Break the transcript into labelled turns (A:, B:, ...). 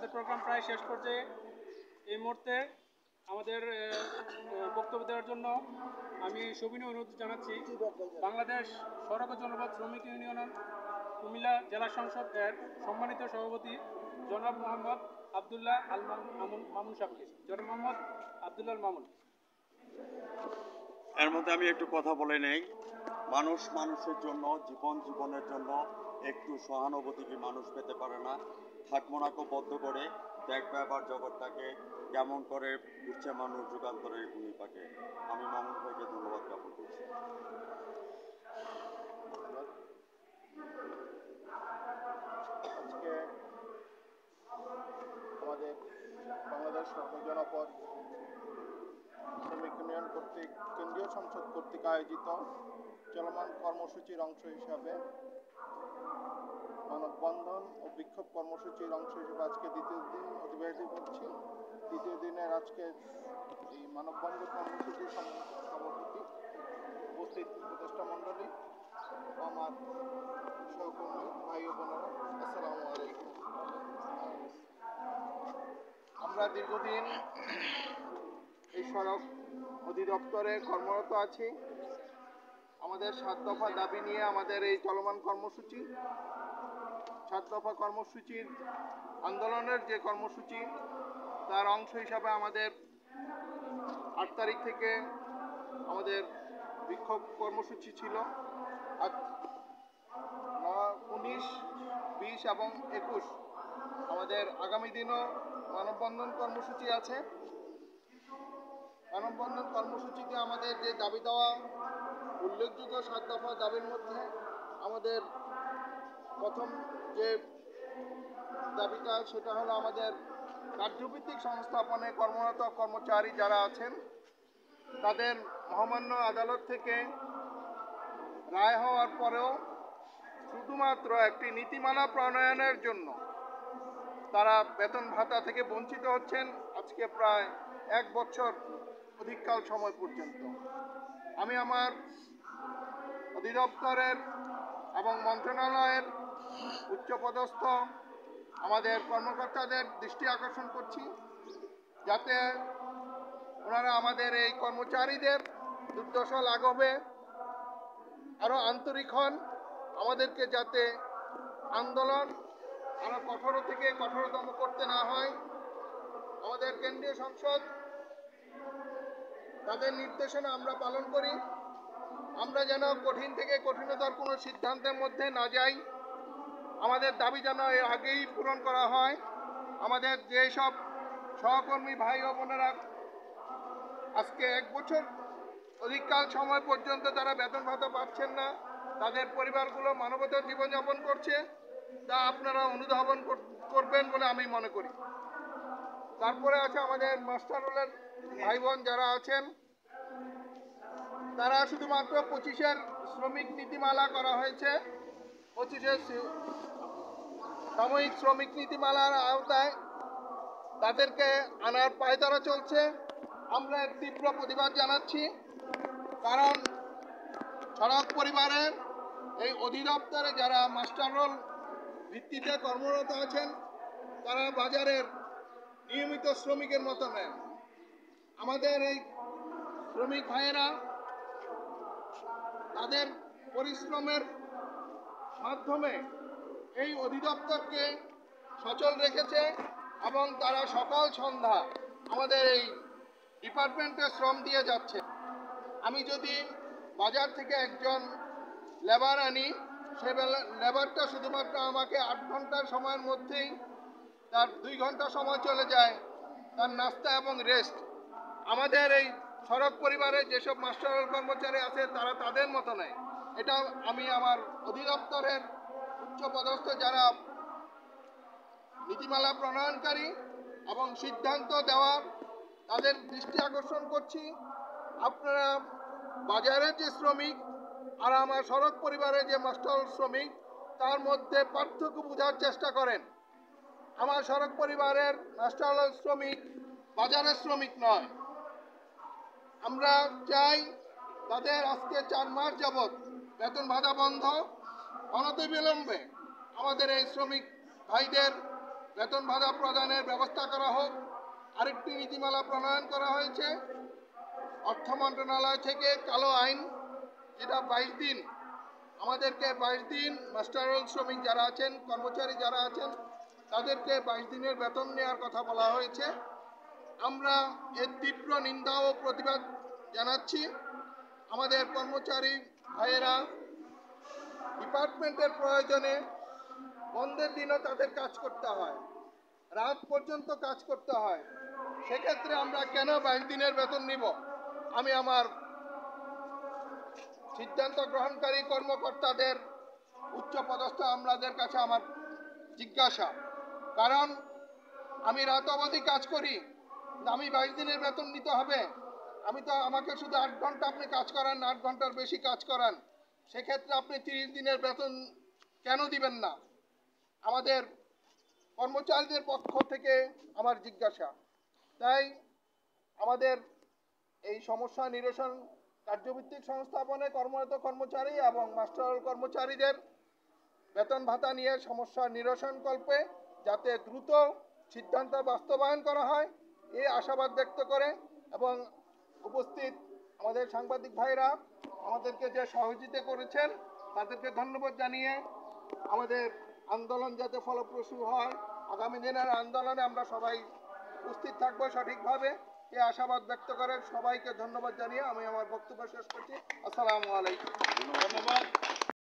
A: আমাদের প্রোগ্রাম প্রায় শেষ পর্যায়ে। এই মুহূর্তে আমাদের বক্তব্য দেওয়ার জন্য আমি সবিনয় অনুরোধ জানাচ্ছি বাংলাদেশ সড়ক ও জনপথ শ্রমিক ইউনিয়ন কুমিল্লা জেলা সংসদের সম্মানিত সভাপতি জনাব মোহাম্মদ আবদুল্লাহ আল মামুন সাহেবকে। জনাব মোহাম্মদ আবদুল্লাহ আল মামুন।
B: এর মধ্যে আমি একটু কথা বলে নেই। মানুষ মানুষের জন্য, জীবনের জন্য একটু সহানুভূতি কি মানুষ পেতে পারে না? থাকবো না বদ্ধ করে দেখবে আবার জগৎটাকে কেমন করে ঘুরছে মানুষ যুগান্তরের ভূমিকাকে। আমি মামুন ভাইকে ধন্যবাদ জ্ঞাপন করছি।
C: আজকে আমাদের বাংলাদেশ জনপদ শ্রমিক ইউনিয়ন কর্তৃক কেন্দ্রীয় সংসদ কর্তৃক আয়োজিত চলমান কর্মসূচির অংশ হিসাবে মানববন্ধন ও বিক্ষোভ কর্মসূচির অংশ হিসেবে আজকে দ্বিতীয় দিন অতিবাহিত করছি। দ্বিতীয় দিনের আজকে এই মানববন্ধন কর্মসূচির সভাপতি, উপস্থিত উপদেষ্টা মণ্ডলী ও আমার সহকর্মী ভাই ও বোনেরা, আসসালামু আলাইকুম। আমরা দীর্ঘদিন এই সড়ক অধিদপ্তরে কর্মরত আছি। আমাদের 7 দফা দাবি নিয়ে আমাদের এই চলমান কর্মসূচি। 7 দফা কর্মসূচির আন্দোলনের যে কর্মসূচি, তার অংশ হিসাবে আমাদের 8 তারিখ থেকে আমাদের বিক্ষোভ কর্মসূচি ছিল। 19, 20 এবং 21 আমাদের আগামী দিনও মানববন্ধন কর্মসূচি আছে। মানববন্ধন কর্মসূচিতে আমাদের যে দাবি দেওয়া উল্লেখযোগ্য 7 দফা দাবির মধ্যে আমাদের প্রথম যে দাবিটা, সেটা হলো আমাদের কার্যভিত্তিক সংস্থাপনে কর্মরত কর্মচারী যারা আছেন তাদের মহামান্য আদালত থেকে রায় হওয়ার পরেও শুধুমাত্র একটি নীতিমালা প্রণয়নের জন্য তারা বেতন ভাতা থেকে বঞ্চিত হচ্ছেন আজকে প্রায় 1 বছর অধিককাল সময় পর্যন্ত। আমি আমার অধিদপ্তরের এবং মন্ত্রণালয়ের উচ্চপদস্থ আমাদের কর্মকর্তাদের দৃষ্টি আকর্ষণ করছি, যাতে ওনারা আমাদের এই কর্মচারীদের দুর্দশা লাঘবে আরও আন্তরিক হন, আমাদেরকে যাতে আন্দোলন আরও কঠোর থেকে কঠোরতম করতে না হয়। আমাদের কেন্দ্রীয় সংসদ তাদের নির্দেশনা আমরা পালন করি। আমরা যেন কঠিন থেকে কঠিনতর কোনো সিদ্ধান্তের মধ্যে না যাই। আমাদের দাবি যেন এর আগেই পূরণ করা হয়। আমাদের যেসব সহকর্মী ভাই ও বোনেরা আজকে 1 বছর অধিককাল সময় পর্যন্ত তারা বেতন ভাতা পাচ্ছেন না, তাদের পরিবারগুলো মানবতার জীবনযাপন করছে, তা আপনারা অনুধাবন করবেন বলে আমি মনে করি। তারপরে আছে আমাদের মাস্টার রোলের ভাই বোন যারা আছেন, তারা শুধুমাত্র 25-এর শ্রমিক নীতিমালা করা হয়েছে। 25-এর সাময়িক শ্রমিক নীতিমালার আওতায় তাদেরকে আনার পায়তারা চলছে। আমরা এক তীব্র প্রতিবাদ জানাচ্ছি, কারণ সড়ক পরিবারের এই অধিদপ্তরে যারা মাস্টার রোল ভিত্তিতে কর্মরত আছেন, তারা বাজারের নিয়মিত শ্রমিকের মতো নেন। আমাদের এই শ্রমিক ভাইয়েরা তাদের পরিশ্রমের মাধ্যমে এই অধিদপ্তরকে সচল রেখেছে এবং তারা সকাল সন্ধ্যা আমাদের এই ডিপার্টমেন্টে শ্রম দিয়ে যাচ্ছে। আমি যদি বাজার থেকে একজন লেবার আনি, সে লেবারটা শুধুমাত্র আমাকে 8 ঘন্টার সময়ের মধ্যেই তার 2 ঘন্টা সময় চলে যায় তার নাস্তা এবং রেস্ট। আমাদের এই সড়ক পরিবারের যেসব মাস্টার কর্মচারী আছে তারা তাদের মতো নেই। এটা আমি আমার অধিদপ্তরের উচ্চপদস্থ যারা নীতিমালা প্রণয়নকারী এবং সিদ্ধান্ত দেওয়ার তাদের দৃষ্টি আকর্ষণ করছি। আপনারা বাজারের যে শ্রমিক আর আমার সড়ক পরিবারের যে মাস্টার শ্রমিক, তার মধ্যে পার্থক্য বোঝার চেষ্টা করেন। আমার সড়ক পরিবারের মাস্টার শ্রমিক বাজারের শ্রমিক নয়। আমরা চাই তাদের আজকে 4 মাস যাবৎ বেতন ভাতা বন্ধ, অনতিবিলম্বে আমাদের এই শ্রমিক ভাইদের বেতন ভাতা প্রদানের ব্যবস্থা করা হোক। আরেকটি নীতিমালা প্রণয়ন করা হয়েছে অর্থ মন্ত্রণালয় থেকে, কালো আইন, যেটা 22 দিন, আমাদেরকে 22 দিন মাস্টার রোল শ্রমিক যারা আছেন, কর্মচারী যারা আছেন, তাদেরকে 22 দিনের বেতন নেওয়ার কথা বলা হয়েছে। আমরা এর তীব্র নিন্দা ও প্রতিবাদ জানাচ্ছি। আমাদের কর্মচারী ভাইয়েরা ডিপার্টমেন্টের প্রয়োজনে বন্ধের দিনও তাদের কাজ করতে হয়, রাত পর্যন্ত কাজ করতে হয়। সেক্ষেত্রে আমরা কেন 22 দিনের বেতন নিব? আমি আমার সিদ্ধান্ত গ্রহণকারী কর্মকর্তাদের, উচ্চপদস্থ আমলাদের কাছে আমার জিজ্ঞাসা, কারণ আমি রাত অবধি কাজ করি, আমি 22 দিনের বেতন নিতে হবে? আমাকে শুধু 8 ঘন্টা আপনি কাজ করান, 8 ঘন্টার বেশি কাজ করান, সেক্ষেত্রে আপনি 30 দিনের বেতন কেন দিবেন না? আমাদের কর্মচারীদের পক্ষ থেকে আমার জিজ্ঞাসা। তাই আমাদের এই সমস্যা নিরসন, কার্যভিত্তিক সংস্থাপনে কর্মরত কর্মচারী এবং মাস্টার কর্মচারীদের বেতন ভাতা নিয়ে সমস্যা নিরসন কল্পে যাতে দ্রুত সিদ্ধান্ত বাস্তবায়ন করা হয়, এই আশাবাদ ব্যক্ত করে এবং উপস্থিত আমাদের সাংবাদিক ভাইরা আমাদেরকে যে সহযোগিতা করেছেন তাদেরকে ধন্যবাদ জানিয়ে, আমাদের আন্দোলন যাতে ফলপ্রসূ হয়, আগামী দিনের আন্দোলনে আমরা সবাই উপস্থিত থাকবো সঠিকভাবে, এই আশাবাদ ব্যক্ত করে সবাইকে ধন্যবাদ জানিয়ে আমি আমার বক্তব্য শেষ করছি। আসসালামু আলাইকুম।
A: ধন্যবাদ।